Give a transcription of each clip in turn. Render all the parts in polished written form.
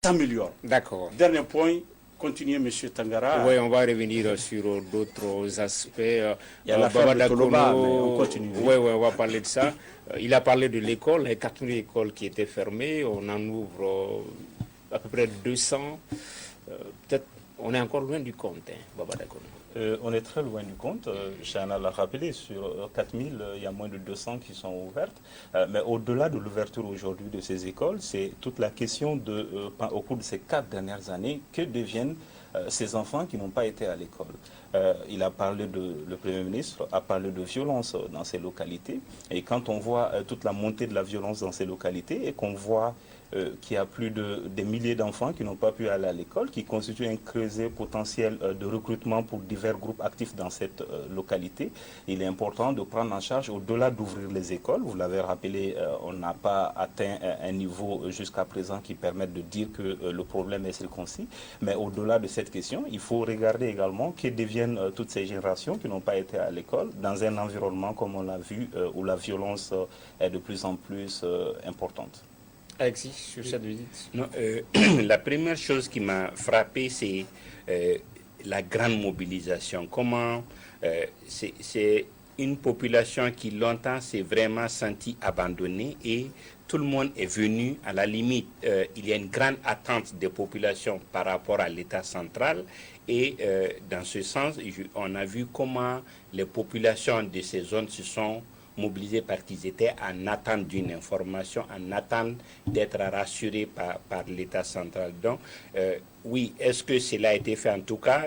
s'améliore. D'accord. Dernier point, continuez, M. Tangara. Oui, on va revenir sur d'autres aspects. Il y a l'affaire de Toloba, mais on continue. Oui, on va parler de ça. Il a parlé de l'école, les 4 000 écoles qui étaient fermées. On en ouvre à peu près 200. Peut-être on est encore loin du compte, hein, Baba Dakono. On est très loin du compte. Chana l'a rappelé, sur 4000, il y a moins de 200 qui sont ouvertes. Mais au-delà de l'ouverture aujourd'hui de ces écoles, c'est toute la question au cours de ces 4 dernières années, que deviennent ces enfants qui n'ont pas été à l'école. Le Premier ministre a parlé de violence dans ces localités. Et quand on voit toute la montée de la violence dans ces localités et qu'on voit qu'il y a des milliers d'enfants qui n'ont pas pu aller à l'école, qui constituent un creuset potentiel de recrutement pour divers groupes actifs dans cette localité. Il est important de prendre en charge, au-delà d'ouvrir les écoles. Vous l'avez rappelé, on n'a pas atteint un niveau jusqu'à présent qui permette de dire que le problème est circoncis. Mais au-delà de cette question, il faut regarder également que deviennent toutes ces générations qui n'ont pas été à l'école dans un environnement, comme on l'a vu, où la violence est de plus en plus importante. Alexis, sur cette visite? Non, la première chose qui m'a frappé, c'est la grande mobilisation. Comment c'est une population qui longtemps s'est vraiment sentie abandonnée et tout le monde est venu. À la limite, il y a une grande attente des populations par rapport à l'État central. Et dans ce sens, on a vu comment les populations de ces zones se sont mobilisés parce qu'ils étaient en attente d'une information, en attente d'être rassurés par l'État central. Donc, oui, est-ce que cela a été fait? En tout cas,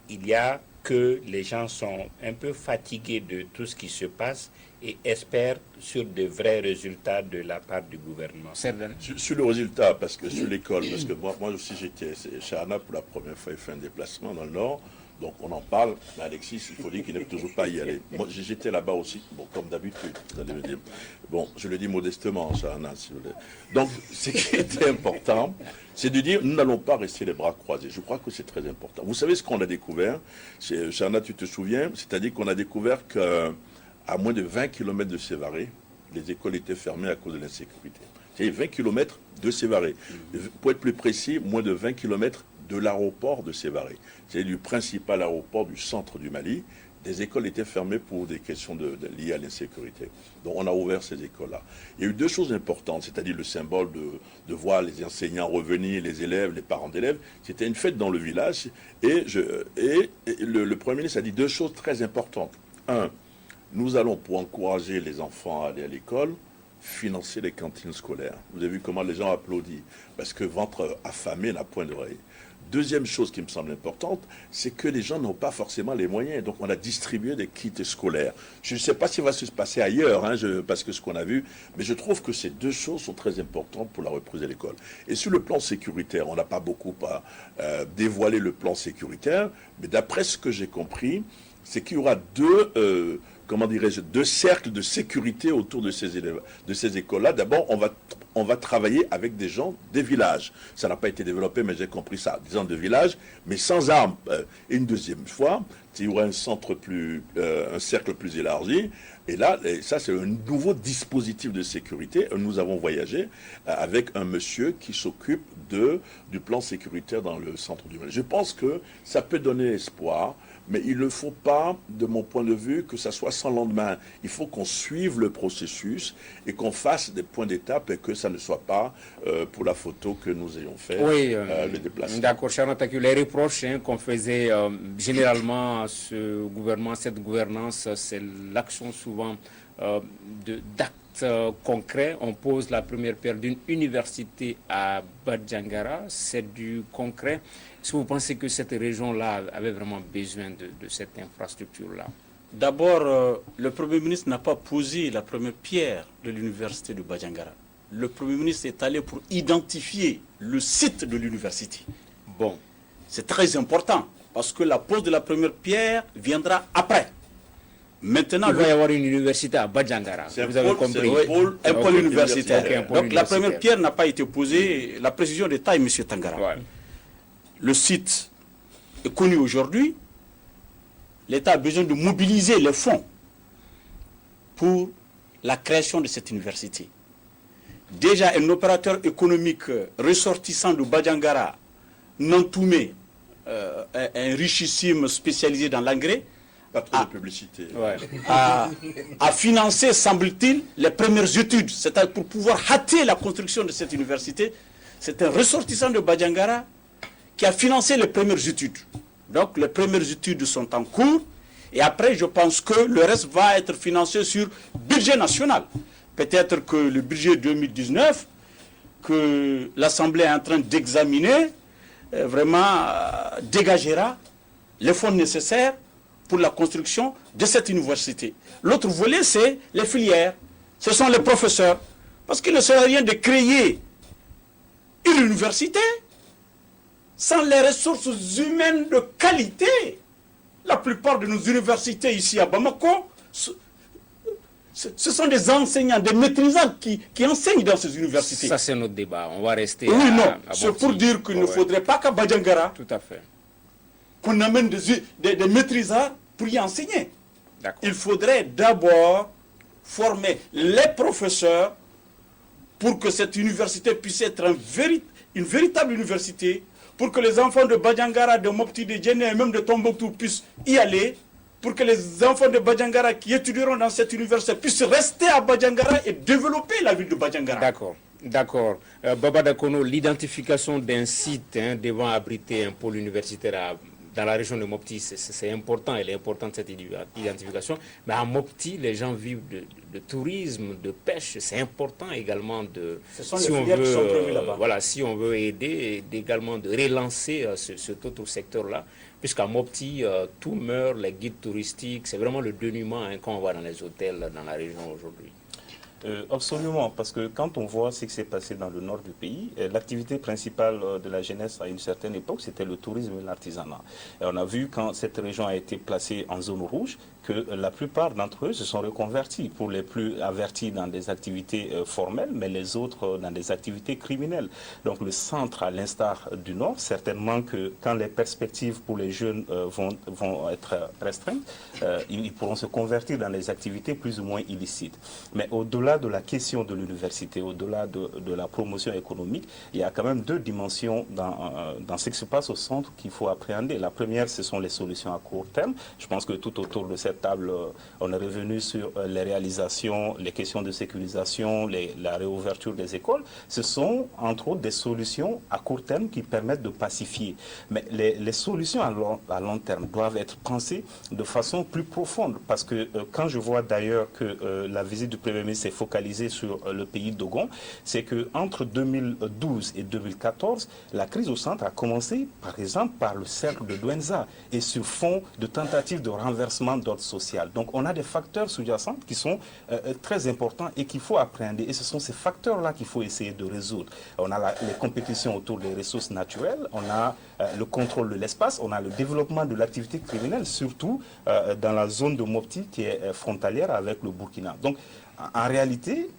il y a que les gens sont un peu fatigués de tout ce qui se passe et espèrent sur de vrais résultats de la part du gouvernement. Sur le résultat, parce que sur l'école, parce que moi aussi j'étais chez Anna pour la première fois, il fait un déplacement dans le Nord. Donc on en parle, mais Alexis, il faut dire qu'il n'est toujours pas y aller. Moi j'étais là-bas aussi, bon comme d'habitude, vous allez me dire. Bon, je le dis modestement, Chana, si vous voulez. Donc ce qui était important, c'est de dire, nous n'allons pas rester les bras croisés. Je crois que c'est très important. Vous savez ce qu'on a découvert, Chana, tu te souviens, c'est-à-dire qu'on a découvert qu'à moins de 20 km de Sévaré, les écoles étaient fermées à cause de l'insécurité. C'est 20 km de Sévaré. Pour être plus précis, moins de 20 km de l'aéroport de Sévaré. C'est du principal aéroport du centre du Mali. Des écoles étaient fermées pour des questions liées à l'insécurité. Donc on a ouvert ces écoles-là. Il y a eu 2 choses importantes, c'est-à-dire le symbole de voir les enseignants revenir, les élèves, les parents d'élèves. C'était une fête dans le village. Et le Premier ministre a dit 2 choses très importantes. 1, nous allons, pour encourager les enfants à aller à l'école, financer les cantines scolaires. Vous avez vu comment les gens applaudissent, parce que ventre affamé n'a point d'oreille. Deuxième chose qui me semble importante, c'est que les gens n'ont pas forcément les moyens. Donc on a distribué des kits scolaires. Je ne sais pas ce qui va se passer ailleurs, parce que ce qu'on a vu, mais je trouve que ces 2 choses sont très importantes pour la reprise de l'école. Et sur le plan sécuritaire, on n'a pas beaucoup dévoilé le plan sécuritaire, mais d'après ce que j'ai compris, c'est qu'il y aura 2 cercles de sécurité autour de ces écoles-là. D'abord, on va travailler avec des gens des villages. Ça n'a pas été développé, mais j'ai compris ça. Des gens de villages, mais sans armes. Et une deuxième fois, il y aura un cercle plus élargi. Et là, ça, c'est un nouveau dispositif de sécurité. Nous avons voyagé avec un monsieur qui s'occupe du plan sécuritaire dans le centre du Mali. Je pense que ça peut donner espoir. Mais il ne faut pas, de mon point de vue, que ça soit sans lendemain. Il faut qu'on suive le processus et qu'on fasse des points d'étape et que ça ne soit pas pour la photo que nous ayons fait le déplacement. D'accord, cher Nataku, les reproches qu'on faisait généralement à ce gouvernement, cette gouvernance, c'est l'action souvent d'actes concrets. On pose la première pierre d'une université à Badjangara, c'est du concret. Est-ce que vous pensez que cette région-là avait vraiment besoin de cette infrastructure-là? D'abord, le Premier ministre n'a pas posé la première pierre de l'université de Badjangara. Le Premier ministre est allé pour identifier le site de l'université. Bon, c'est très important parce que la pose de la première pierre viendra après. Maintenant, il va y avoir une université à Badjangara. Vous avez compris. Un pôle universitaire. Donc la première pierre n'a pas été posée. La précision de taille, M. Tangara. Ouais. Le site est connu aujourd'hui. L'État a besoin de mobiliser les fonds pour la création de cette université. déjà un opérateur économique ressortissant de Badjangara, Nantoumé, un richissime spécialisé dans l'engrais, Pas trop de publicité. Ouais. a financé, semble-t-il, les premières études. C'est-à-dire pour pouvoir hâter la construction de cette université. C'est un ressortissant de Badjangara qui a financé les premières études. Donc les premières études sont en cours. Et après, je pense que le reste va être financé sur budget national. Peut-être que le budget 2019, que l'Assemblée est en train d'examiner, dégagera les fonds nécessaires pour la construction de cette université. L'autre volet, c'est les filières. Ce sont les professeurs. Parce qu'il ne sert à rien de créer une université sans les ressources humaines de qualité. La plupart de nos universités ici à Bamako, ce sont des enseignants, des maîtrisants qui enseignent dans ces universités. Ça, c'est notre débat. On va rester Oui, non, à c'est pour dire qu'il ne Ouais. faudrait pas qu'à Badjangara, Tout à fait. qu'on amène des maîtrisards pour y enseigner. D'accord. Il faudrait d'abord former les professeurs pour que cette université puisse être une véritable université, pour que les enfants de Badjangara, de Mopti, de Djenné et même de Tombouctou puissent y aller, pour que les enfants de Badjangara qui étudieront dans cette université puissent rester à Badjangara et développer la ville de Badjangara. D'accord. D'accord. Baba Dakono, l'identification d'un site devant abriter un pôle universitaire dans la région de Mopti, c'est important, elle est importante cette identification. Mais à Mopti, les gens vivent de tourisme, de pêche, c'est important également de... Ce sont les filières qui sont prévues là-bas. Voilà, si on veut aider, également de relancer cet autre secteur-là, puisqu'à Mopti, tout meurt, les guides touristiques, c'est vraiment le dénuement qu'on voit dans les hôtels dans la région aujourd'hui. Absolument, parce que quand on voit ce qui s'est passé dans le nord du pays, l'activité principale de la jeunesse à une certaine époque, c'était le tourisme et l'artisanat. Et on a vu quand cette région a été placée en zone rouge, que la plupart d'entre eux se sont reconvertis, pour les plus avertis dans des activités formelles, mais les autres dans des activités criminelles. Donc le centre, à l'instar du nord, certainement que quand les perspectives pour les jeunes vont être restreintes, ils pourront se convertir dans des activités plus ou moins illicites. Mais au-delà de la question de l'université, au-delà de la promotion économique, il y a quand même deux dimensions dans ce qui se passe au centre qu'il faut appréhender. La première, ce sont les solutions à court terme. Je pense que tout autour de cette table, on est revenu sur les réalisations, les questions de sécurisation, la réouverture des écoles. Ce sont, entre autres, des solutions à court terme qui permettent de pacifier. Mais les solutions à long terme doivent être pensées de façon plus profonde. Parce que quand je vois d'ailleurs que la visite du Premier ministre s'est focalisée sur le pays d'Ogon, c'est qu'entre 2012 et 2014, la crise au centre a commencé, par exemple, par le cercle de Douenza et sur fond de tentatives de renversement d'ordre social. Donc on a des facteurs sous-jacents qui sont très importants et qu'il faut appréhender. Et ce sont ces facteurs-là qu'il faut essayer de résoudre. On a les compétitions autour des ressources naturelles, on a le contrôle de l'espace, on a le développement de l'activité criminelle, surtout dans la zone de Mopti qui est frontalière avec le Burkina. Donc en réalité,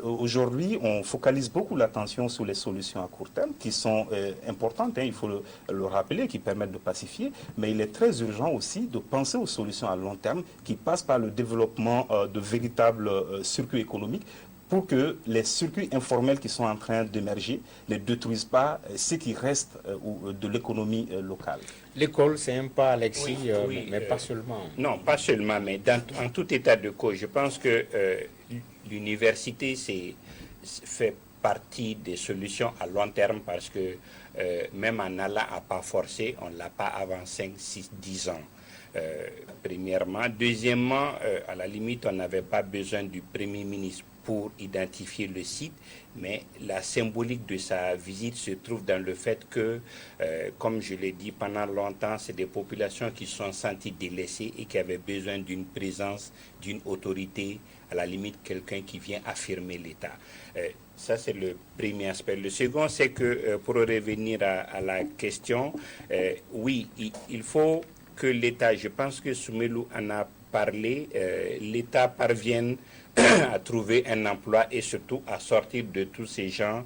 aujourd'hui, on focalise beaucoup l'attention sur les solutions à court terme qui sont importantes, il faut le rappeler, qui permettent de pacifier, mais il est très urgent aussi de penser aux solutions à long terme qui passent par le développement de véritables circuits économiques pour que les circuits informels qui sont en train d'émerger ne détruisent pas ce qui reste de l'économie locale. L'école, c'est un pas, Alexis, Oui, mais pas seulement. Non, pas seulement, mais en tout état de cause, je pense que l'université fait partie des solutions à long terme parce que même en allant à pas forcé, on ne l'a pas avant 5, 6, 10 ans. Premièrement. Deuxièmement, à la limite, on n'avait pas besoin du Premier ministre pour identifier le site, mais la symbolique de sa visite se trouve dans le fait que, comme je l'ai dit pendant longtemps, c'est des populations qui se sont senties délaissées et qui avaient besoin d'une présence, d'une autorité, à la limite quelqu'un qui vient affirmer l'État. Ça, c'est le premier aspect. Le second, c'est que, pour revenir à la question, oui, il faut que l'État, je pense que Soumelou en a parlé, l'État parvienne à trouver un emploi et surtout à sortir de tous ces gens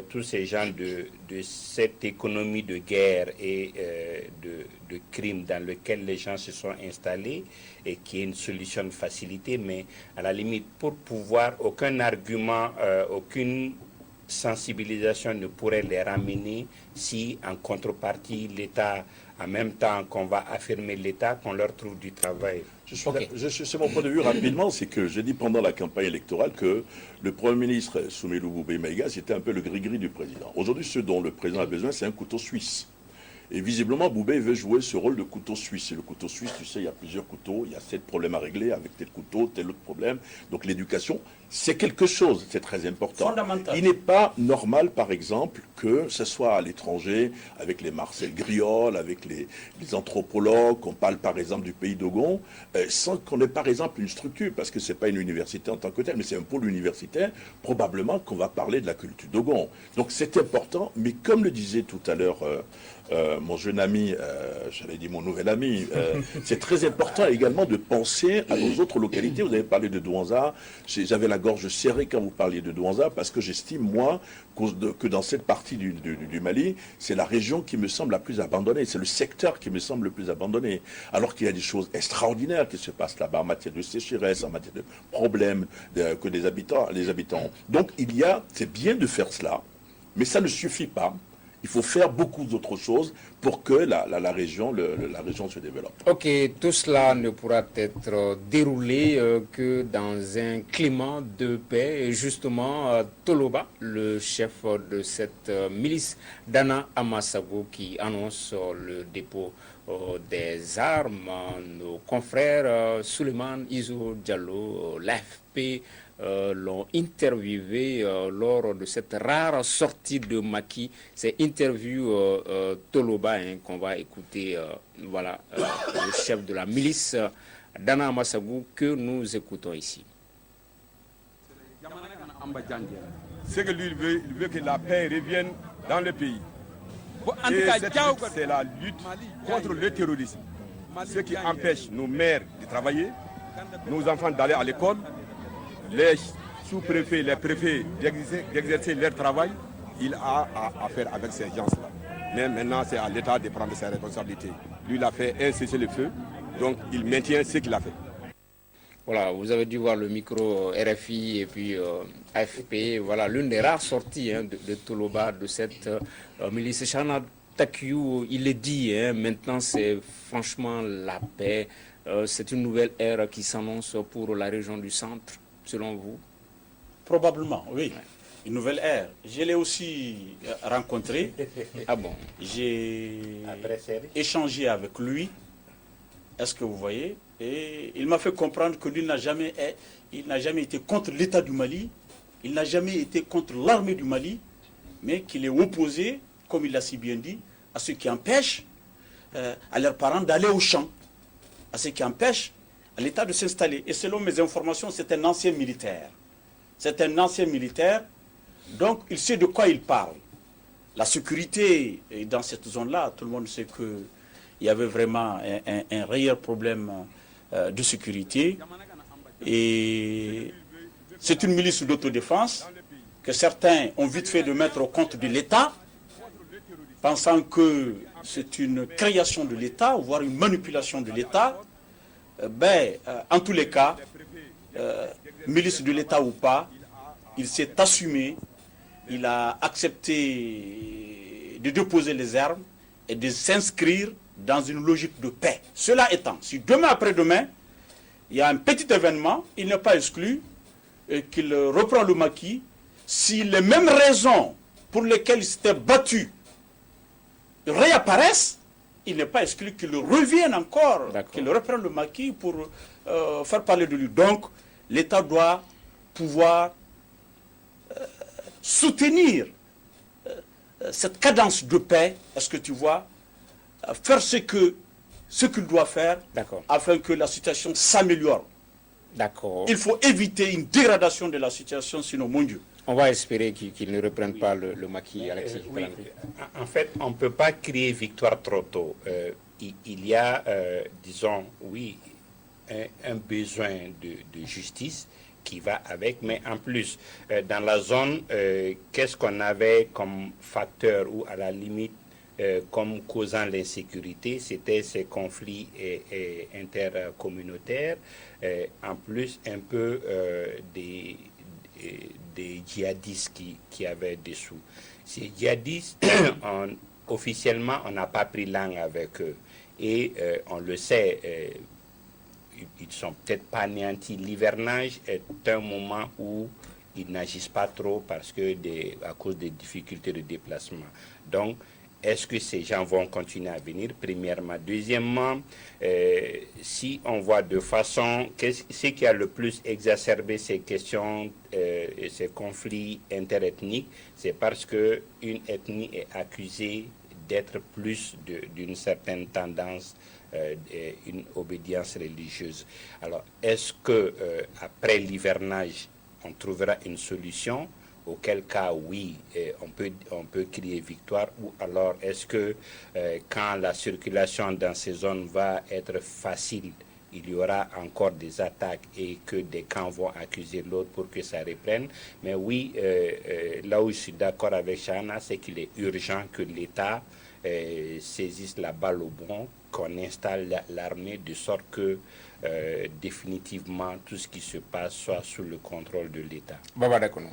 tous ces gens de cette économie de guerre et de crimes dans lequel les gens se sont installés et qui est une solution de facilité, mais à la limite, pour pouvoir, aucun argument, aucune sensibilisation ne pourrait les ramener si, en contrepartie, l'État, en même temps qu'on va affirmer l'État, qu'on leur trouve du travail. C'est mon point de vue rapidement, c'est que j'ai dit pendant la campagne électorale que le Premier ministre Soumelou Boubé Maïga, c'était un peu le gris-gris du président. Aujourd'hui, ce dont le président a besoin, c'est un couteau suisse. Et visiblement, Boubé veut jouer ce rôle de couteau suisse. Et le couteau suisse, tu sais, il y a plusieurs couteaux, il y a 7 problèmes à régler avec tel couteau, tel autre problème. Donc l'éducation, c'est quelque chose, c'est très important. Fondamental. Il n'est pas normal, par exemple, que ce soit à l'étranger, avec les Marcel Griol, avec les anthropologues, qu'on parle par exemple du pays d'Ogon, sans qu'on ait par exemple une structure, parce que ce n'est pas une université en tant que telle, mais c'est un pôle universitaire, probablement qu'on va parler de la culture d'Ogon. Donc c'est important, mais comme le disait tout à l'heure mon jeune ami, j'allais dire mon nouvel ami, c'est très important également de penser à nos autres localités. Vous avez parlé de Douanza, j'avais la gorge serrée quand vous parliez de Douanza, parce que j'estime, moi, que dans cette partie du Mali, c'est la région qui me semble la plus abandonnée, c'est le secteur qui me semble le plus abandonné, alors qu'il y a des choses extraordinaires qui se passent là-bas en matière de sécheresse, en matière de problèmes que les habitants ont. Donc c'est bien de faire cela, mais ça ne suffit pas. Il faut faire beaucoup d'autres choses pour que la région se développe. Ok, tout cela ne pourra être déroulé que dans un climat de paix. Et justement, Toloba, le chef de cette milice, Dana Amasago, qui annonce le dépôt des armes, nos confrères Suleiman Iso Diallo, l'AFP, l'ont interviewé lors de cette rare sortie de Maki. C'est interview Toloba qu'on va écouter. Voilà, le chef de la milice, Dana Amasago, que nous écoutons ici. C'est que lui, il veut que la paix revienne dans le pays. Et cette lutte, c'est la lutte contre le terrorisme. Ce qui empêche nos mères de travailler, nos enfants d'aller à l'école, les sous-préfets, les préfets d'exercer leur travail, il a à faire avec ces gens-là. Mais maintenant, c'est à l'État de prendre ses responsabilités. Lui, il a fait un cessez-le-feu, donc il maintient ce qu'il a fait. Voilà, vous avez dû voir le micro RFI et puis AFP. Voilà, l'une des rares sorties de Toloba, de cette milice. Chana Takiou, il est dit, maintenant c'est franchement la paix. C'est une nouvelle ère qui s'annonce pour la région du centre, selon vous? Probablement, oui. Ouais. Une nouvelle ère. Je l'ai aussi rencontré. Ah bon? J'ai échangé avec lui. Est-ce que vous voyez? Et il m'a fait comprendre que lui n'a jamais été contre l'État du Mali, il n'a jamais été contre l'armée du Mali, mais qu'il est opposé, comme il l'a si bien dit, à ce qui empêche à leurs parents d'aller au champ, à ce qui empêche à l'État de s'installer. Et selon mes informations, c'est un ancien militaire. C'est un ancien militaire, donc il sait de quoi il parle. La sécurité dans cette zone-là, tout le monde sait qu'il y avait vraiment un réel problème de sécurité. Et c'est une milice d'autodéfense que certains ont vite fait de mettre au compte de l'État, pensant que c'est une création de l'État, voire une manipulation de l'État. En tous les cas, milice de l'État ou pas, il s'est assumé, il a accepté de déposer les armes et de s'inscrire dans une logique de paix. Cela étant, si demain après-demain, il y a un petit événement, il n'est pas exclu qu'il reprend le maquis. Si les mêmes raisons pour lesquelles il s'était battu réapparaissent, il n'est pas exclu qu'il revienne encore, qu'il reprenne le maquis pour faire parler de lui. Donc, l'État doit pouvoir soutenir cette cadence de paix, est-ce que tu vois, faire ce qu'il doit faire afin que la situation s'améliore. D'accord. Il faut éviter une dégradation de la situation, sinon, mon Dieu. On va espérer qu'il ne reprenne pas le maquis, Alexis. Oui. En fait, on ne peut pas crier victoire trop tôt. Il y a, disons, oui, un besoin de justice, qui va avec, mais en plus, dans la zone, qu'est-ce qu'on avait comme facteur ou à la limite comme causant l'insécurité, c'était ces conflits intercommunautaires, en plus un peu des djihadistes qui avaient dessous. Ces djihadistes, officiellement, on n'a pas pris langue avec eux. Et on le sait, ils ne sont peut-être pas anéantis. L'hivernage est un moment où ils n'agissent pas trop parce que à cause des difficultés de déplacement. Donc, est-ce que ces gens vont continuer à venir, premièrement? Deuxièmement, si on voit de façon, ce qui a le plus exacerbé ces questions et ces conflits interethniques, c'est parce qu'une ethnie est accusée d'être plus d'une certaine tendance, une obédience religieuse. Alors, est-ce que après l'hivernage, on trouvera une solution? Auquel cas, oui, on peut crier victoire, ou alors est-ce que quand la circulation dans ces zones va être facile, il y aura encore des attaques et que des camps vont accuser l'autre pour que ça reprenne. Mais oui, là où je suis d'accord avec Chana, c'est qu'il est urgent que l'État saisisse la balle au bon, qu'on installe l'armée de sorte que définitivement tout ce qui se passe soit sous le contrôle de l'État. Baba Dakono.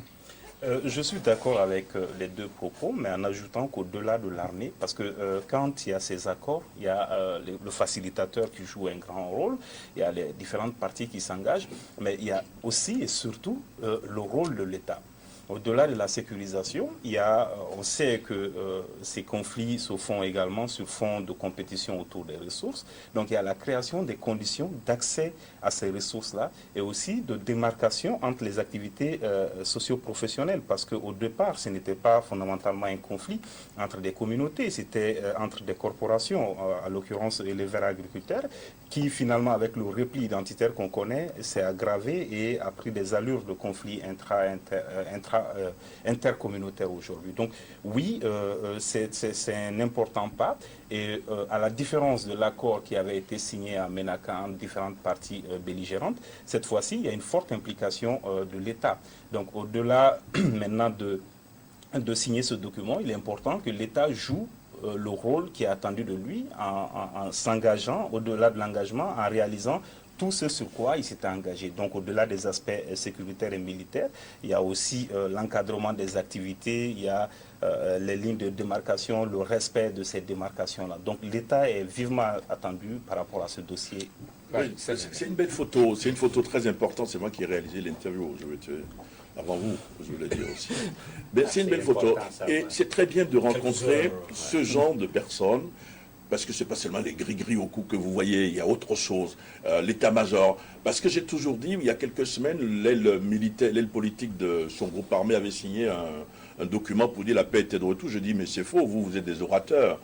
Je suis d'accord avec les deux propos, mais en ajoutant qu'au-delà de l'armée, parce que quand il y a ces accords, il y a le facilitateur qui joue un grand rôle, il y a les différentes parties qui s'engagent, mais il y a aussi et surtout le rôle de l'État. Au-delà de la sécurisation, on sait que ces conflits se font également sur fond de compétition autour des ressources. Donc il y a la création des conditions d'accès à ces ressources-là et aussi de démarcation entre les activités socio-professionnelles. Parce qu'au départ, ce n'était pas fondamentalement un conflit entre des communautés, c'était entre des corporations, à l'occurrence les verts agriculteurs, qui finalement, avec le repli identitaire qu'on connaît, s'est aggravé et a pris des allures de conflit intercommunautaire aujourd'hui. Donc oui, c'est un important pas et à la différence de l'accord qui avait été signé à Ménaka entre différentes parties belligérantes, cette fois-ci, il y a une forte implication de l'État. Donc au-delà maintenant de signer ce document, il est important que l'État joue le rôle qui est attendu de lui en s'engageant, au-delà de l'engagement, en réalisant tout ce sur quoi il s'était engagé. Donc au-delà des aspects sécuritaires et militaires, il y a aussi l'encadrement des activités, il y a les lignes de démarcation, le respect de ces démarcations-là. Donc l'État est vivement attendu par rapport à ce dossier. Oui, c'est une belle photo, c'est une photo très importante, c'est moi qui ai réalisé l'interview, avant vous, je voulais dire aussi. Mais c'est une belle photo et c'est très bien de rencontrer ce genre de personnes. Parce que ce n'est pas seulement les gris-gris au cou que vous voyez, il y a autre chose, l'état-major. Parce que j'ai toujours dit, il y a quelques semaines, l'aile politique de son groupe armé avait signé un document pour dire la paix était de retour. Je dis, mais c'est faux, vous êtes des orateurs.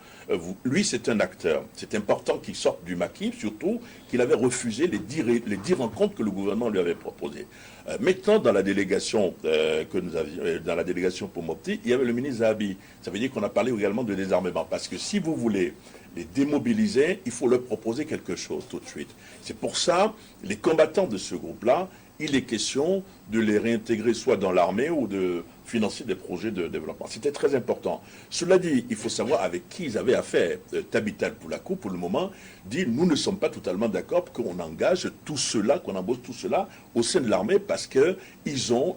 Lui, c'est un acteur. C'est important qu'il sorte du maquis, surtout qu'il avait refusé les 10 rencontres que le gouvernement lui avait proposées. Maintenant, dans la délégation que nous avions, dans la délégation pour Mopti, il y avait le ministre Zahabi. Ça veut dire qu'on a parlé également de désarmement. Parce que si vous voulez les démobiliser, il faut leur proposer quelque chose tout de suite. C'est pour ça, les combattants de ce groupe-là, il est question de les réintégrer soit dans l'armée ou de financer des projets de développement. C'était très important. Cela dit, il faut savoir avec qui ils avaient affaire. Tabital Poulakou, pour le moment, dit nous ne sommes pas totalement d'accord pour qu'on engage tout cela, qu'on embauche tout cela au sein de l'armée parce qu'ils ont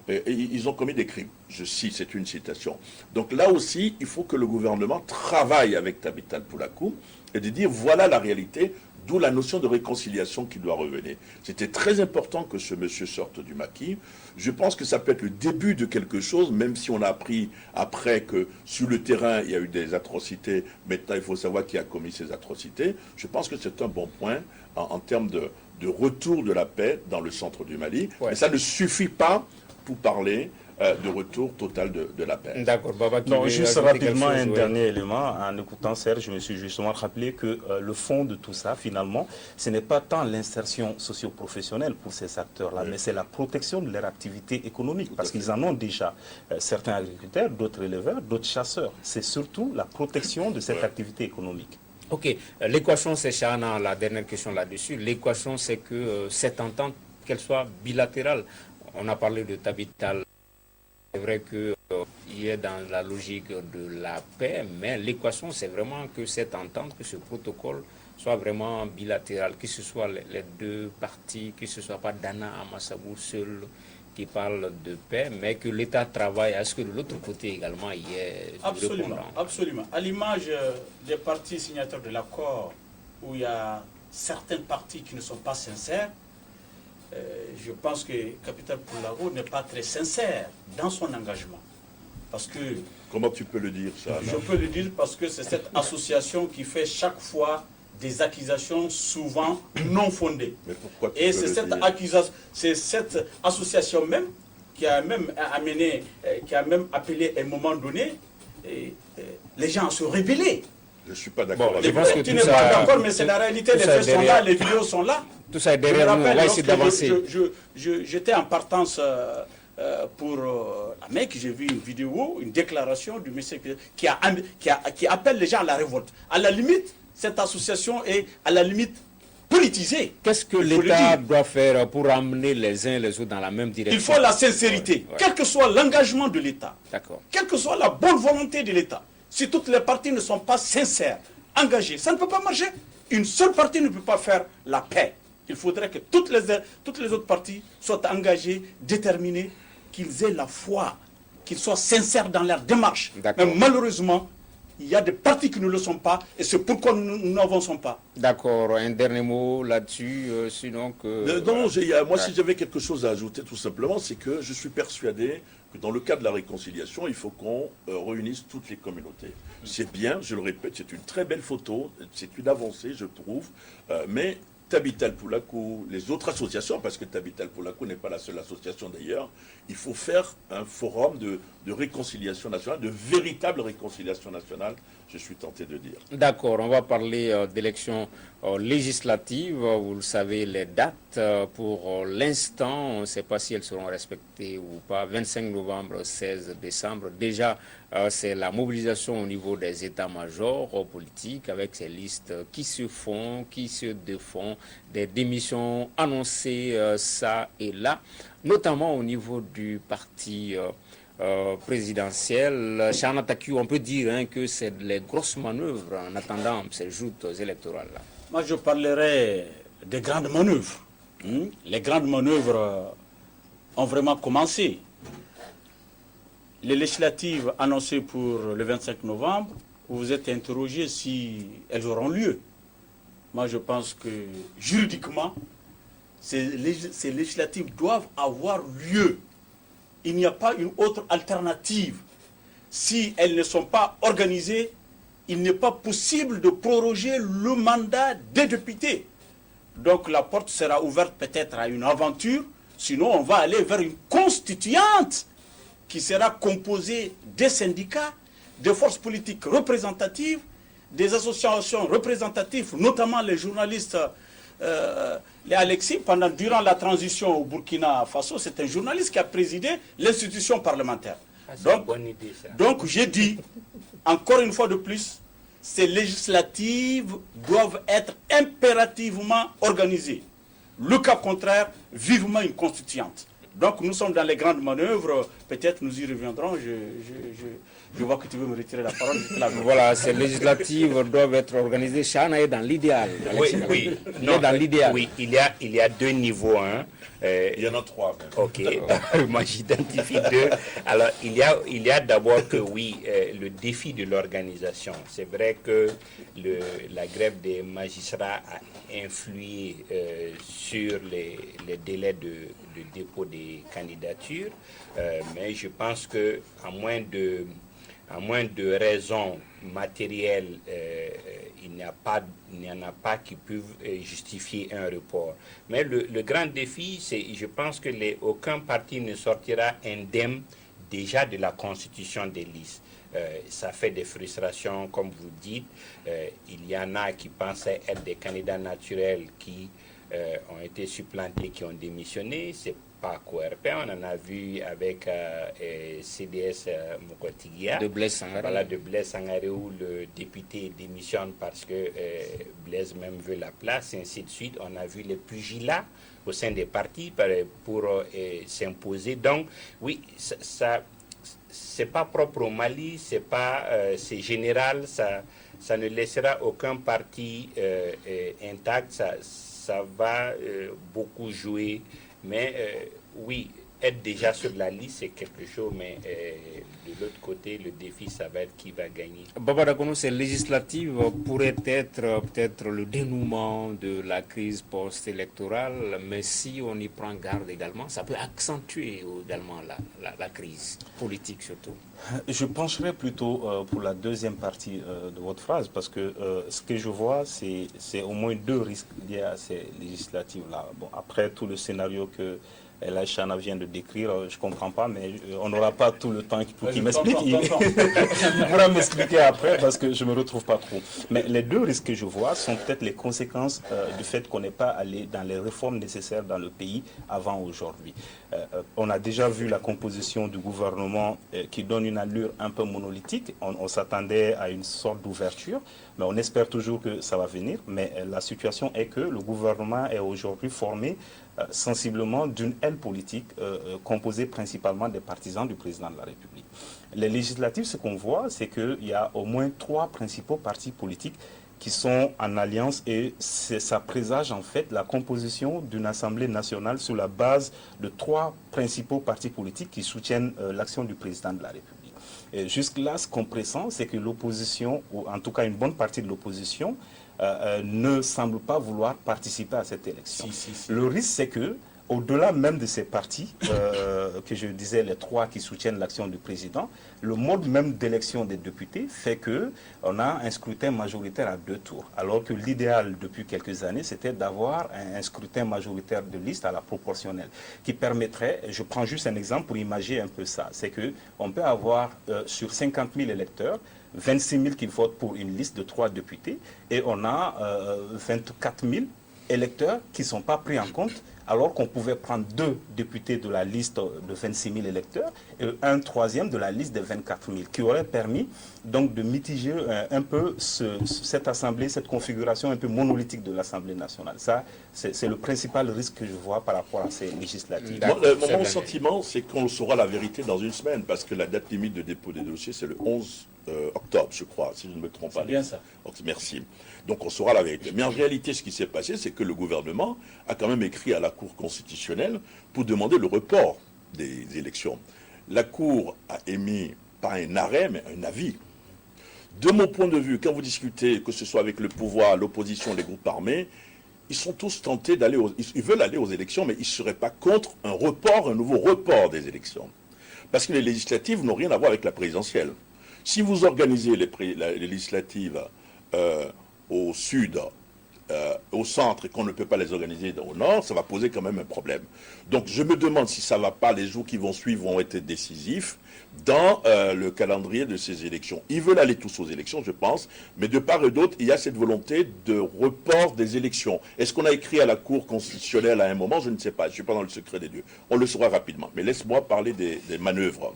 ils ont commis des crimes. Je cite, c'est une citation. Donc là aussi, il faut que le gouvernement travaille avec Tabital Poulakou et de dire voilà la réalité, d'où la notion de réconciliation qui doit revenir. C'était très important que ce monsieur sorte du maquis. Je pense que ça peut être le début de quelque chose, même si on a appris après que sur le terrain, il y a eu des atrocités. Maintenant, il faut savoir qui a commis ces atrocités. Je pense que c'est un bon point en termes de retour de la paix dans le centre du Mali. Ouais. Mais ça ne suffit pas pour parler de retour total de la paix. D'accord, Baba. Non, juste rapidement un dernier élément. En écoutant Serge, je me suis justement rappelé que le fond de tout ça, finalement, ce n'est pas tant l'insertion socio-professionnelle pour ces acteurs-là, mais c'est la protection de leur activité économique, parce qu'ils en ont déjà. Certains agriculteurs, d'autres éleveurs, d'autres chasseurs. C'est surtout la protection de cette activité économique. Ok, l'équation, c'est Chana, la dernière question là-dessus. L'équation, c'est que cette entente qu'elle soit bilatérale. On a parlé de Tabital. C'est vrai qu'il est dans la logique de la paix, mais l'équation, c'est vraiment que cette entente, que ce protocole soit vraiment bilatéral, que ce soit les deux parties, que ce ne soit pas Dana Amasabou seul qui parle de paix, mais que l'État travaille à ce que de l'autre côté également il y ait du répondant. Absolument. À l'image des partis signataires de l'accord, où il y a certaines parties qui ne sont pas sincères, je pense que Capital Poularo n'est pas très sincère dans son engagement. Parce que... Comment tu peux le dire, ça? Je peux le dire parce que c'est cette association qui fait chaque fois des accusations souvent non fondées. Mais pourquoi tu Et peux c'est le cette dire? accusation, c'est cette association même qui a même amené, qui a même appelé à un moment donné les gens à se révéler. Je ne suis pas d'accord avec je pense que Tu tout n'es ça- pas d'accord, mais c'est la réalité, les ça faits sont derrière- là, les vidéos sont là. Tout ça est Je me derrière nous, on rappelle, va essayer lorsque d'avancer. j'étais en partance pour la Mecque, j'ai vu une vidéo, une déclaration du monsieur qui appelle les gens à la révolte. À la limite, cette association est à la limite politisée. Qu'est-ce que Il faut le l'État dire. doit faire pour amener les uns et les autres dans la même direction? Il faut la sincérité, Ouais. quel que soit l'engagement de l'État, D'accord. quelle que soit la bonne volonté de l'État. Si toutes les parties ne sont pas sincères, engagées, ça ne peut pas marcher. Une seule partie ne peut pas faire la paix. Il faudrait que toutes les autres parties soient engagées, déterminées, qu'ils aient la foi, qu'ils soient sincères dans leur démarche. D'accord. Mais malheureusement, il y a des partis qui ne le sont pas et c'est pourquoi nous n'avançons pas. D'accord. Un dernier mot là-dessus, sinon que... Non, moi, Ouais. si j'avais quelque chose à ajouter, tout simplement, c'est que je suis persuadé que dans le cas de la réconciliation, il faut qu'on réunisse toutes les communautés. C'est bien, je le répète, c'est une très belle photo, c'est une avancée, je trouve, mais Tabital Poulakou, les autres associations, parce que Tabital Poulakou n'est pas la seule association d'ailleurs, il faut faire un forum de réconciliation nationale, de véritable réconciliation nationale, je suis tenté de dire. D'accord, on va parler d'élections législatives. Vous le savez, les dates, pour l'instant, on ne sait pas si elles seront respectées ou pas. 25 novembre, 16 décembre. Déjà, c'est la mobilisation au niveau des états-majors politiques avec ces listes qui se font, qui se défont, des démissions annoncées ça et là, notamment au niveau du parti présidentielle. Chana Takiou, on peut dire que c'est les grosses manœuvres en attendant ces joutes électorales-là. Moi, je parlerai des grandes manœuvres. Les grandes manœuvres ont vraiment commencé. Les législatives annoncées pour le 25 novembre, vous vous êtes interrogé si elles auront lieu. Moi, je pense que juridiquement, ces législatives doivent avoir lieu. Il n'y a pas une autre alternative. Si elles ne sont pas organisées, il n'est pas possible de proroger le mandat des députés. Donc la porte sera ouverte peut-être à une aventure, sinon on va aller vers une constituante qui sera composée des syndicats, des forces politiques représentatives, des associations représentatives, notamment les journalistes. Les Alexis, durant la transition au Burkina Faso, c'est un journaliste qui a présidé l'institution parlementaire. C'est une bonne idée, ça. Donc j'ai dit, encore une fois de plus, ces législatives doivent être impérativement organisées. Le cas contraire, vivement une constituante. Donc nous sommes dans les grandes manœuvres, peut-être nous y reviendrons. Je vois que tu veux me retirer la parole. Voilà, ces législatives doivent être organisées. Chana est dans l'idéal. Oui, oui. Il est dans l'idéal. Oui, il y a deux niveaux. Il y en a trois même. Ok, moi j'identifie deux. Alors il y a d'abord que oui, le défi de l'organisation. C'est vrai que la grève des magistrats a influé sur les délais de dépôt des candidatures, mais je pense que à moins de raisons matérielles, il n'y en a pas qui peuvent justifier un report. Mais le grand défi, c'est, je pense que aucun parti ne sortira indemne déjà de la constitution des listes. Ça fait des frustrations, comme vous dites. Il y en a qui pensaient être des candidats naturels qui ont été supplantés, qui ont démissionné. C'est pas CORP, on en a vu avec CDS Mokotigia. De Blaise Sangaré. Voilà, de Blaise Sangaré, où le député démissionne parce que Blaise même veut la place, et ainsi de suite. On a vu les pugilats au sein des partis pour s'imposer. Donc, oui, ça c'est pas propre au Mali, c'est général, ça ne laissera aucun parti intact, ça va beaucoup jouer, mais oui, être déjà sur la liste, c'est quelque chose, mais de l'autre côté, le défi, ça va être qui va gagner. Baba Dakono, ces législatives pourraient être peut-être le dénouement de la crise post-électorale, mais si on y prend garde également, ça peut accentuer également la crise politique surtout. Je pencherai plutôt pour la deuxième partie de votre phrase, parce que ce que je vois, c'est au moins deux risques liés à ces législatives-là. Bon, après tout le scénario que Elhaj Chana vient de décrire, je ne comprends pas, mais on n'aura pas tout le temps pour qu'il m'explique. Il pourra m'expliquer après, parce que je ne me retrouve pas trop. Mais les deux risques que je vois sont peut-être les conséquences du fait qu'on n'est pas allé dans les réformes nécessaires dans le pays avant aujourd'hui. On a déjà vu la composition du gouvernement qui donne une allure un peu monolithique. On s'attendait à une sorte d'ouverture, mais on espère toujours que ça va venir. Mais la situation est que le gouvernement est aujourd'hui formé sensiblement d'une aile politique composée principalement des partisans du président de la République. Les législatives, ce qu'on voit, c'est qu'il y a au moins 3 principaux partis politiques qui sont en alliance, et ça présage en fait la composition d'une Assemblée nationale sur la base de 3 principaux partis politiques qui soutiennent l'action du président de la République. Et jusque-là, ce qu'on pressent, c'est que l'opposition, ou en tout cas une bonne partie de l'opposition, ne semble pas vouloir participer à cette élection. Le risque, c'est que, au-delà même de ces partis, que je disais, les 3 qui soutiennent l'action du président, le mode même d'élection des députés fait qu'on a un scrutin majoritaire à 2 tours. Alors que l'idéal depuis quelques années, c'était d'avoir un scrutin majoritaire de liste à la proportionnelle, qui permettrait, je prends juste un exemple pour imaginer un peu ça, c'est qu'on peut avoir sur 50 000 électeurs, 26 000 qui votent pour une liste de 3 députés, et on a 24 000 électeurs qui ne sont pas pris en compte, alors qu'on pouvait prendre 2 députés de la liste de 26 000 électeurs et un troisième de la liste de 24 000, qui aurait permis donc de mitiger un peu cette assemblée, cette configuration un peu monolithique de l'Assemblée nationale. Ça, c'est le principal risque que je vois par rapport à ces législatives. Mon sentiment, c'est qu'on saura la vérité dans une semaine, parce que la date limite de dépôt des dossiers, c'est le 11 octobre, je crois, si je ne me trompe pas. C'est bien ça. Merci. Donc on saura la vérité. Mais en réalité, ce qui s'est passé, c'est que le gouvernement a quand même écrit à la Cour constitutionnelle pour demander le report des élections. La Cour a émis, pas un arrêt, mais un avis. De mon point de vue, quand vous discutez, que ce soit avec le pouvoir, l'opposition, les groupes armés, ils sont tous tentés d'aller, ils veulent aller aux élections, mais ils ne seraient pas contre un report, un nouveau report des élections. Parce que les législatives n'ont rien à voir avec la présidentielle. Si vous organisez les législatives au sud, au centre, et qu'on ne peut pas les organiser au nord, ça va poser quand même un problème. Donc je me demande si ça ne va pas, les jours qui vont suivre vont être décisifs dans le calendrier de ces élections. Ils veulent aller tous aux élections, je pense, mais de part et d'autre, il y a cette volonté de report des élections. Est-ce qu'on a écrit à la Cour constitutionnelle à un moment? Je ne sais pas, je ne suis pas dans le secret des dieux. On le saura rapidement. Mais laisse-moi parler des manœuvres.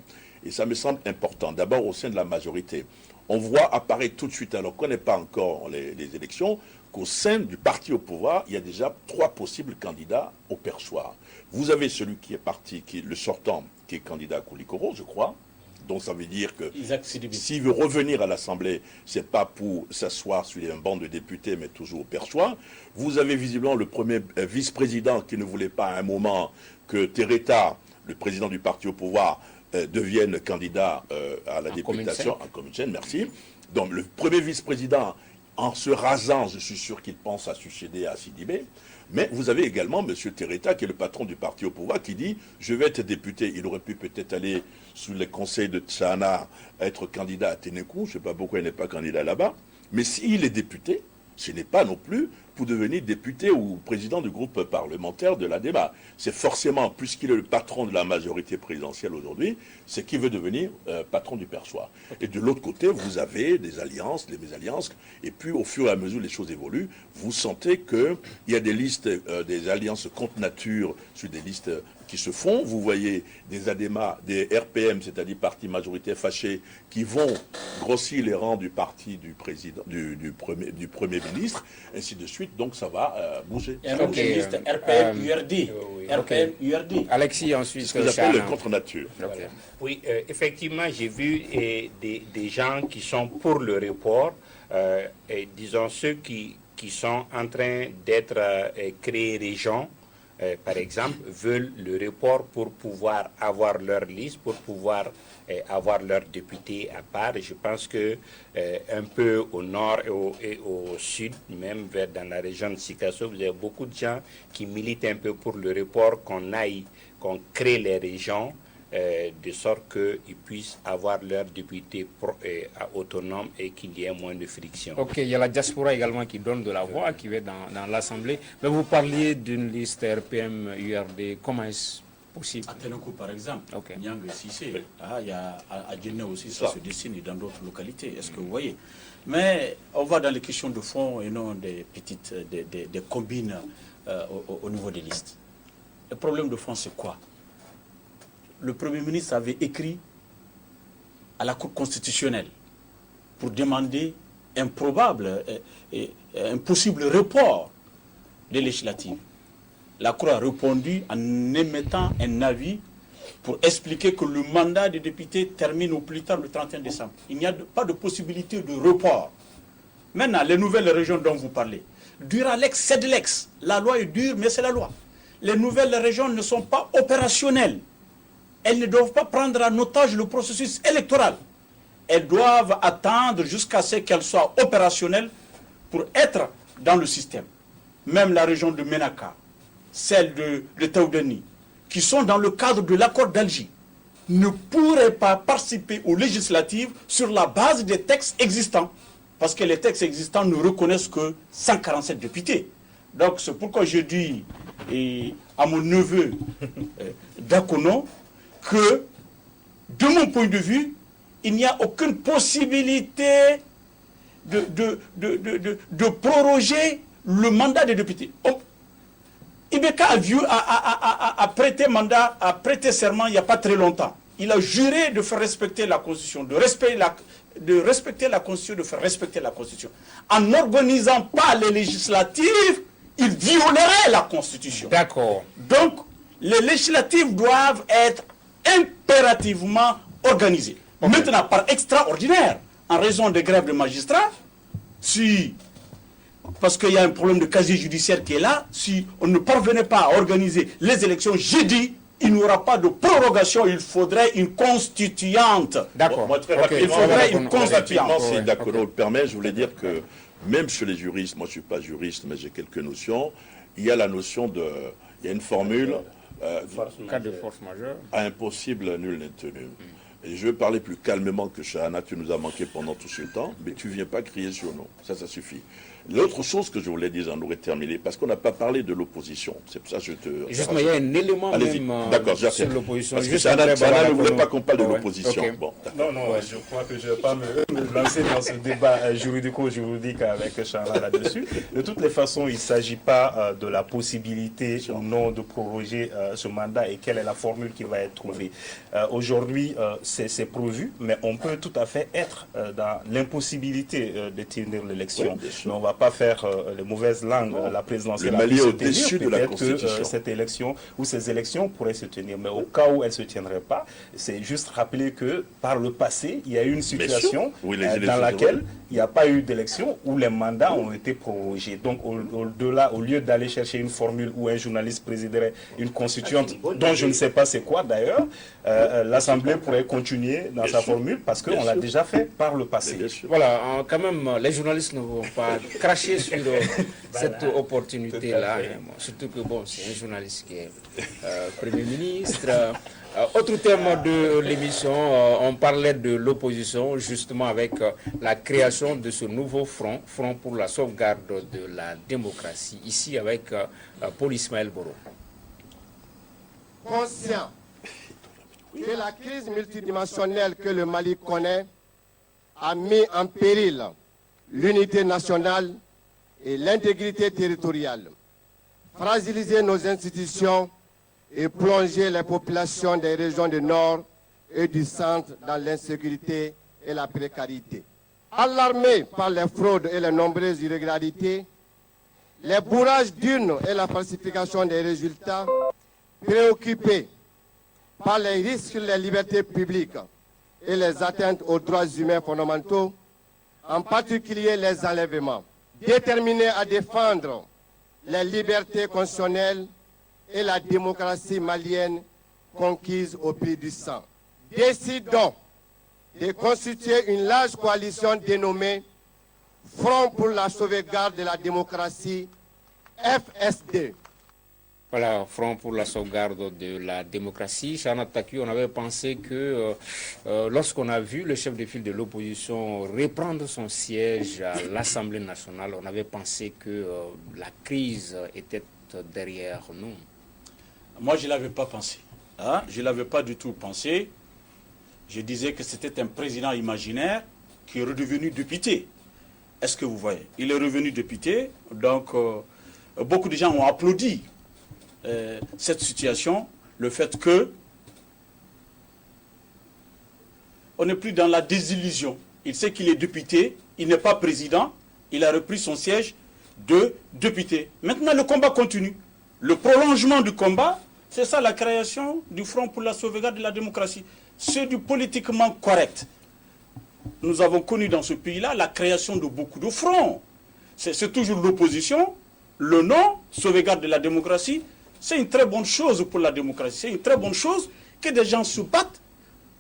Et ça me semble important. D'abord, au sein de la majorité, on voit apparaître tout de suite, alors qu'on n'est pas encore les élections, qu'au sein du parti au pouvoir, il y a déjà 3 possibles candidats au perchoir. Vous avez celui qui est parti, qui est le sortant, qui est candidat à Koulikoro, je crois. Donc ça veut dire que s'il veut revenir à l'Assemblée, ce n'est pas pour s'asseoir sur un banc de députés, mais toujours au perchoir. Vous avez visiblement le premier vice-président qui ne voulait pas à un moment que Tereta, le président du parti au pouvoir, devienne candidat à la députation en Commune, merci. Donc le premier vice-président, en se rasant, je suis sûr qu'il pense à succéder à Sidibé. Mais vous avez également M. Tereta, qui est le patron du parti au pouvoir, qui dit « Je vais être député ». Il aurait pu peut-être aller sous les conseils de Tchana, être candidat à Ténékou. Je ne sais pas pourquoi il n'est pas candidat là-bas. Mais s'il est député, ce n'est pas non plus pour devenir député ou président du groupe parlementaire de l'ADEMA. C'est forcément, puisqu'il est le patron de la majorité présidentielle aujourd'hui, c'est qu'il veut devenir patron du perchoir. Et de l'autre côté, vous avez des alliances, des mésalliances, et puis au fur et à mesure les choses évoluent, vous sentez qu'il y a des listes, des alliances contre nature sur des listes qui se font. Vous voyez des ADEMA, des RPM, c'est-à-dire partis majoritaires fâchés, qui vont grossir les rangs du parti du président, du premier ministre, ainsi de suite. Donc ça va bouger. Et un liste RPM, URD. RPM, URD. Alexis, ensuite. C'est ce que j'appelle le contre-nature. Okay. Oui, effectivement, j'ai vu des gens qui sont pour le report, et disons ceux qui sont en train d'être créés régions, par exemple, veulent le report pour pouvoir avoir leur liste, pour pouvoir avoir leurs députés à part. Je pense que un peu au nord et au sud, même dans la région de Sikasso, vous avez beaucoup de gens qui militent un peu pour le report, qu'on crée les régions, de sorte qu'ils puissent avoir leurs députés autonomes et qu'il y ait moins de friction. Ok, il y a la diaspora également qui donne de la voix, qui va dans l'Assemblée. Mais vous parliez d'une liste RPM, URD, comment est-ce possible? À Ténoko, par exemple, Ok. Nyang et Sissé, il y a à Djenné aussi, ça se dessine, et dans d'autres localités. Est-ce que vous voyez? Mais on va dans les questions de fond et non des petites, des combines au niveau des listes. Le problème de fond, c'est quoi? Le Premier ministre avait écrit à la Cour constitutionnelle pour demander un possible report des législatives. La Cour a répondu en émettant un avis pour expliquer que le mandat des députés termine au plus tard le 31 décembre. Il n'y a pas de possibilité de report. Maintenant, les nouvelles régions dont vous parlez, Duralex, Cedlex, la loi est dure, mais c'est la loi. Les nouvelles régions ne sont pas opérationnelles. Elles ne doivent pas prendre en otage le processus électoral. Elles doivent attendre jusqu'à ce qu'elles soient opérationnelles pour être dans le système. Même la région de Ménaka, celle de Taoudani, qui sont dans le cadre de l'accord d'Alger, ne pourraient pas participer aux législatives sur la base des textes existants. Parce que les textes existants ne reconnaissent que 147 députés. Donc c'est pourquoi je dis à mon neveu Dakono, que, de mon point de vue, il n'y a aucune possibilité de proroger le mandat des députés. Ibeka a prêté mandat, a prêté serment il n'y a pas très longtemps. Il a juré de faire respecter la Constitution, de respecter la Constitution, de faire respecter la Constitution. En n'organisant pas les législatives, il violerait la Constitution. D'accord. Donc, les législatives doivent être impérativement organisées. Okay. Maintenant, par extraordinaire, en raison des grèves de magistrats, parce qu'il y a un problème de casier judiciaire qui est là, si on ne parvenait pas à organiser les élections, j'ai dit, il n'y aura pas de prorogation, il faudrait une constituante. D'accord. Moi, très Ok. rapidement, Il faudrait une rapidement, constituante. si Ouais. Dakono le permet, je voulais dire que même chez les juristes, moi je ne suis pas juriste, mais j'ai quelques notions, il y a la notion de... Il y a une formule... Cas de force majeure. à impossible, nul n'est tenu. Et je veux parler plus calmement que Chahana, tu nous as manqué pendant tout ce temps, mais tu ne viens pas crier sur nous. Ça suffit. L'autre chose que je voulais dire, j'en aurais terminé, parce qu'on n'a pas parlé de l'opposition. C'est pour ça que je te... Justement, il y a un élément Allez-y. même D'accord, sur j'arrête. l'opposition. Parce que Juste Chahana après, ne voilà, voulait Dakono. pas qu'on parle de Ouais. l'opposition. Ok. Bon, d'accord. Non, non, je crois que je ne vais pas me lancer dans ce débat juridico-juridique avec Chahana là-dessus. De toutes les façons, il ne s'agit pas de la possibilité ou non de proroger ce mandat et quelle est la formule qui va être trouvée. Aujourd'hui, c'est prévu, mais on peut tout à fait être dans l'impossibilité de tenir l'élection. Oui, bien sûr. Mais on ne va pas faire les mauvaises langues. La présidentielle Le Mali a pu est se au-dessus tenir. de la Peut-être que, Constitution. cette élection ou ces élections pourraient se tenir. Mais au cas où elles ne se tiendraient pas, c'est juste rappeler que par le passé, il y a eu une situation Oui, les dans élections, laquelle oui. il n'y a pas eu d'élection où les mandats ont été prorogés. Donc au-delà, au lieu d'aller chercher une formule où un journaliste présiderait une constituante dont je ne sais pas c'est quoi d'ailleurs, l'Assemblée pourrait continuer dans sa formule parce qu'on l'a déjà fait par le passé. Bien sûr. Voilà, quand même, les journalistes ne vont pas cracher sur cette opportunité-là. Surtout que, bon, c'est un journaliste qui est Premier ministre. Autre thème de l'émission, on parlait de l'opposition justement avec la création de ce nouveau front pour la sauvegarde de la démocratie, ici avec Paul Ismaël Boro. Conscient que la crise multidimensionnelle que le Mali connaît a mis en péril l'unité nationale et l'intégrité territoriale, fragilisé nos institutions et plonger les populations des régions du Nord et du Centre dans l'insécurité et la précarité. Alarmés par les fraudes et les nombreuses irrégularités, les bourrages d'urnes et la falsification des résultats, préoccupés par les risques sur les libertés publiques et les atteintes aux droits humains fondamentaux, en particulier les enlèvements, déterminés à défendre les libertés constitutionnelles et la démocratie malienne conquise au prix du sang. Décidons de constituer une large coalition dénommée Front pour la sauvegarde de la démocratie, FSD. Voilà, Front pour la sauvegarde de la démocratie. Chana Taki, on avait pensé que lorsqu'on a vu le chef de file de l'opposition reprendre son siège à l'Assemblée nationale, on avait pensé que la crise était derrière nous. Moi, je ne l'avais pas pensé. Hein? Je ne l'avais pas du tout pensé. Je disais que c'était un président imaginaire qui est redevenu député. Est-ce que vous voyez? Il est revenu député, donc beaucoup de gens ont applaudi cette situation, le fait que on n'est plus dans la désillusion. Il sait qu'il est député, il n'est pas président, il a repris son siège de député. Maintenant, le combat continue. Le prolongement du combat, c'est ça la création du Front pour la sauvegarde de la démocratie. C'est du politiquement correct. Nous avons connu dans ce pays-là la création de beaucoup de fronts. C'est toujours l'opposition, le nom, sauvegarde de la démocratie. C'est une très bonne chose pour la démocratie. C'est une très bonne chose que des gens se battent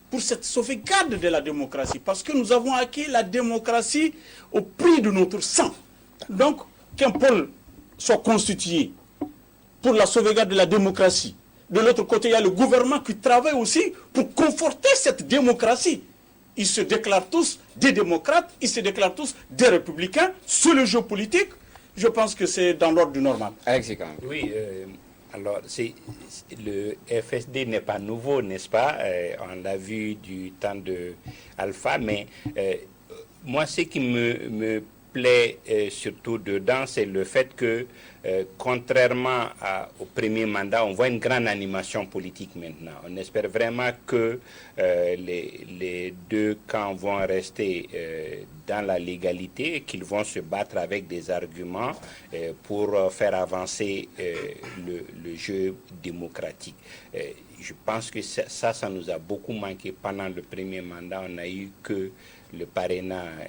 pour cette sauvegarde de la démocratie. Parce que nous avons acquis la démocratie au prix de notre sang. Donc, qu'un pôle soit constitué pour la sauvegarde de la démocratie. De l'autre côté, il y a le gouvernement qui travaille aussi pour conforter cette démocratie. Ils se déclarent tous des démocrates, ils se déclarent tous des républicains. Sur le jeu politique, je pense que c'est dans l'ordre du normal. Alexis Kang. Oui, alors le FSD n'est pas nouveau, n'est-ce pas? On l'a vu du temps de Alpha, mais moi, ce qui me plaît surtout dedans, c'est le fait que, contrairement au premier mandat, on voit une grande animation politique maintenant. On espère vraiment que les deux camps vont rester dans la légalité et qu'ils vont se battre avec des arguments pour faire avancer le jeu démocratique. Je pense que ça nous a beaucoup manqué pendant le premier mandat. On n'a eu que le parrainage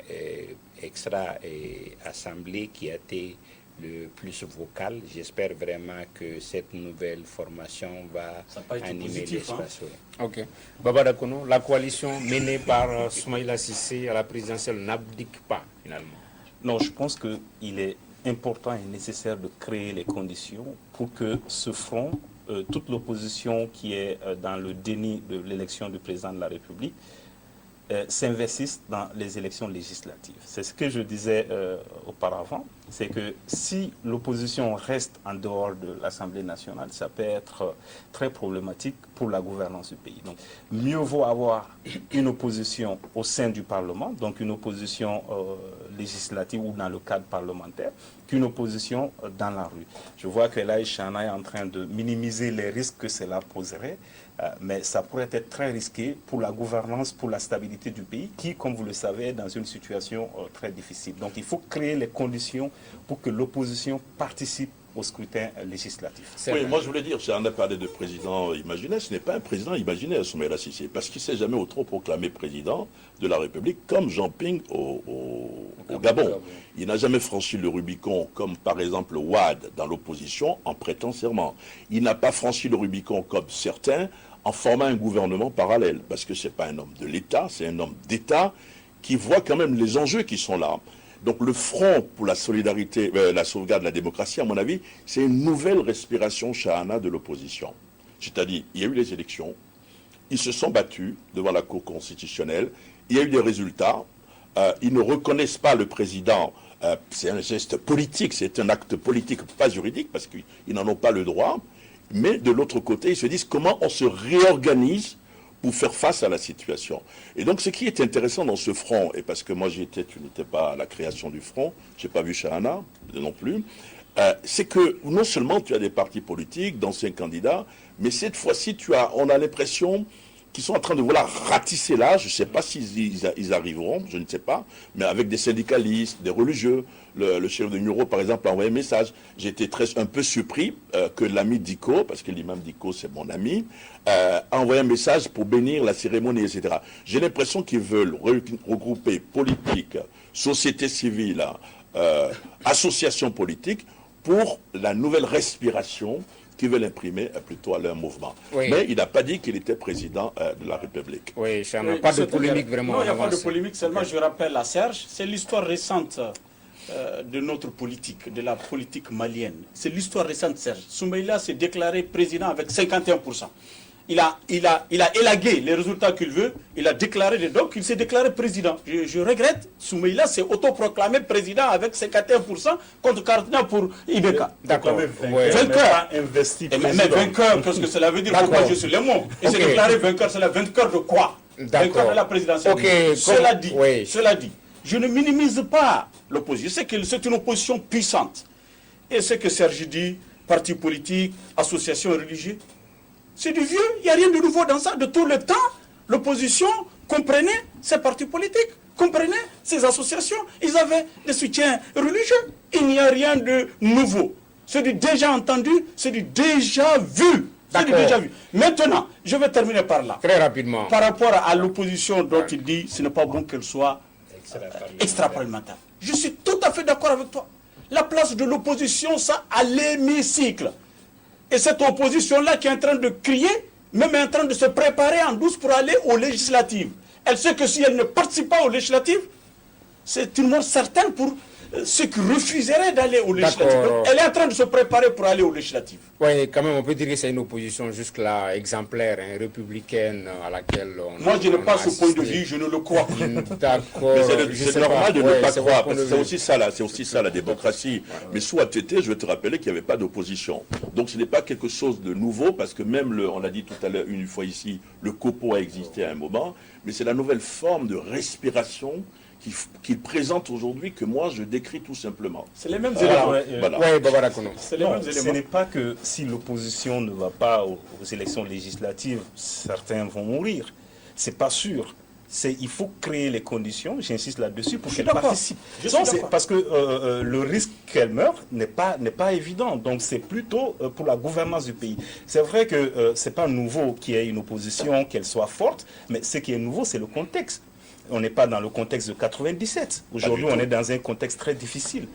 extra-assemblée qui a été le plus vocal. J'espère vraiment que cette nouvelle formation va animer l'espace. Hein? Ok. Baba Dakono, la coalition menée par Soumaïla Cissé à la présidentielle n'abdique pas finalement. Non, je pense qu'il est important et nécessaire de créer les conditions pour que ce front, toute l'opposition qui est dans le déni de l'élection du président de la République, s'investissent dans les élections législatives. C'est ce que je disais auparavant, c'est que si l'opposition reste en dehors de l'Assemblée nationale, ça peut être très problématique pour la gouvernance du pays. Donc, mieux vaut avoir une opposition au sein du Parlement, donc une opposition législative ou dans le cadre parlementaire, qu'une opposition dans la rue. Je vois que là, Chana est en train de minimiser les risques que cela poserait, mais ça pourrait être très risqué pour la gouvernance, pour la stabilité du pays, qui, comme vous le savez, est dans une situation très difficile. Donc il faut créer les conditions pour que l'opposition participe au scrutin législatif. Oui, moi je voulais dire, on a parlé de président imaginaire, ce n'est pas un président imaginaire, Soumaïla Cissé, parce qu'il ne s'est jamais autoproclamé président de la République, comme Jean Ping au Gabon. Il n'a jamais franchi le Rubicon, comme par exemple Ouad dans l'opposition, en prêtant serment. Il n'a pas franchi le Rubicon, comme certains, en formant un gouvernement parallèle, parce que ce n'est pas un homme de l'État, c'est un homme d'État qui voit quand même les enjeux qui sont là. Donc le front pour la solidarité, la sauvegarde de la démocratie, à mon avis, c'est une nouvelle respiration Chahana de l'opposition. C'est-à-dire, il y a eu les élections, ils se sont battus devant la Cour constitutionnelle. Il y a eu des résultats. Ils ne reconnaissent pas le président. C'est un geste politique, c'est un acte politique, pas juridique, parce qu'ils n'en ont pas le droit. Mais de l'autre côté, ils se disent comment on se réorganise pour faire face à la situation. Et donc, ce qui est intéressant dans ce front, et parce que moi tu n'étais pas à la création du front, je n'ai pas vu Chahana non plus, c'est que non seulement tu as des partis politiques, d'anciens candidats, mais cette fois-ci, on a l'impression qu'ils sont en train de vouloir ratisser là, je ne sais pas s'ils arriveront, je ne sais pas, mais avec des syndicalistes, des religieux. Le chef de Nuro, par exemple, a envoyé un message. J'étais un peu surpris que l'ami Diko, parce que l'imam Diko, c'est mon ami, a envoyé un message pour bénir la cérémonie, etc. J'ai l'impression qu'ils veulent regrouper politique, société civile, associations politiques, pour la nouvelle respiration qui veulent imprimer plutôt à leur mouvement. Oui. Mais il n'a pas dit qu'il était président de la République. Oui, ça n'a pas de polémique vraiment. Non, il n'y a pas de polémique, seulement je rappelle à Serge, c'est l'histoire récente de notre politique, de la politique malienne. C'est l'histoire récente, Serge. Soumaïla s'est déclaré président avec 51%. Il a élagué les résultats qu'il veut, il a déclaré, donc il s'est déclaré président. Je regrette, Soumaïla s'est autoproclamé président avec 51% contre 49% pour Ibeka. D'accord. Vainqueur. Investi mais vainqueur, qu'est-ce que cela veut dire? Pourquoi je suis le mot? Il s'est déclaré vainqueur, c'est la vainqueur de quoi? Vainqueur de la présidentielle. Cela dit, je ne minimise pas l'opposition. Je sais que c'est une opposition puissante. Et ce que Serge dit, parti politique, association religieuse, c'est du vieux, il n'y a rien de nouveau dans ça. De tout le temps, l'opposition comprenait ces partis politiques, comprenait ces associations. Ils avaient des soutiens religieux. Il n'y a rien de nouveau. C'est du déjà entendu, c'est du déjà vu. C'est du déjà vu. Maintenant, je vais terminer par là. Très rapidement. Par rapport à l'opposition dont il dit ce n'est pas bon qu'elle soit extra-parlementaire. Je suis tout à fait d'accord avec toi. La place de l'opposition, ça, à l'hémicycle. Et cette opposition-là qui est en train de crier, même est en train de se préparer en douce pour aller aux législatives. Elle sait que si elle ne participe pas aux législatives, c'est une mort certaine pour ceux qui refuseraient d'aller aux législatives. Donc, elle est en train de se préparer pour aller aux législatives. Oui, quand même, on peut dire que c'est une opposition jusque-là exemplaire, républicaine, à laquelle on... Moi, je n'ai pas ce point de vue, je ne le crois pas. D'accord. C'est normal de ne pas croire, parce que c'est aussi ça la démocratie. Mais sous ATT, je vais te rappeler qu'il n'y avait pas d'opposition. Donc ce n'est pas quelque chose de nouveau, parce que même, on l'a dit tout à l'heure, une fois ici, le COPO a existé à un moment, mais c'est la nouvelle forme de respiration qu'il présente aujourd'hui que moi je décris tout simplement. C'est les mêmes éléments. Ce n'est pas que si l'opposition ne va pas aux élections législatives, certains vont mourir. C'est pas sûr. Il faut créer les conditions, j'insiste là-dessus, pour qu'elle participe. Parce que le risque qu'elle meure n'est pas évident. Donc c'est plutôt pour la gouvernance du pays. C'est vrai que c'est pas nouveau qu'il y ait une opposition, qu'elle soit forte, mais ce qui est nouveau, c'est le contexte. On n'est pas dans le contexte de 97. Aujourd'hui, on est dans un contexte très difficile,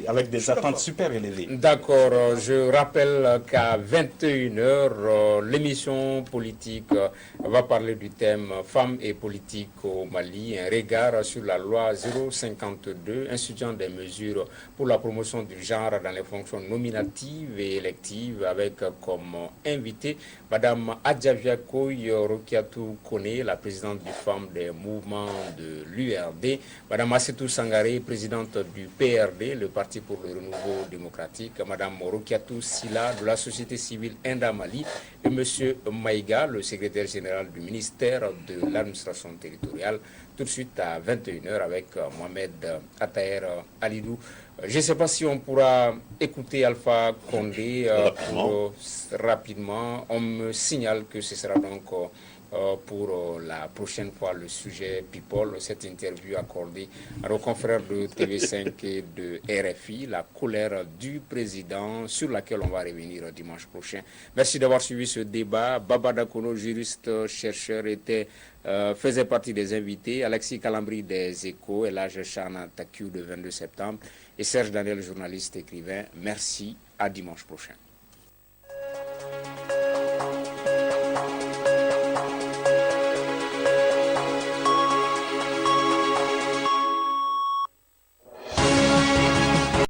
avec des attentes super élevées. D'accord. Je rappelle qu'à 21h, l'émission politique va parler du thème « Femmes et politique au Mali », un regard sur la loi 052, instituant des mesures pour la promotion du genre dans les fonctions nominatives et électives, avec comme invité Mme Adjavia Koy Rokiatou Kone, la présidente du FEM des mouvements de l'URD, Mme Assetou Sangaré, présidente du PRD, le Parti pour le renouveau démocratique, Mme Rokiatou Silla de la société civile Inda Mali et M. Maïga, le secrétaire général du ministère de l'administration territoriale, tout de suite à 21h avec Mohamed Ataher Alidou. Je ne sais pas si on pourra écouter Alpha Condé rapidement. On me signale que ce sera donc pour la prochaine fois le sujet People, cette interview accordée à nos confrères de TV5 et de RFI, la colère du président, sur laquelle on va revenir dimanche prochain. Merci d'avoir suivi ce débat. Baba Dakono, juriste, chercheur, faisait partie des invités. Alexis Calambri des Échos, Elage Chana Takiou de 22 septembre et Serge Daniel, journaliste écrivain. Merci, à dimanche prochain.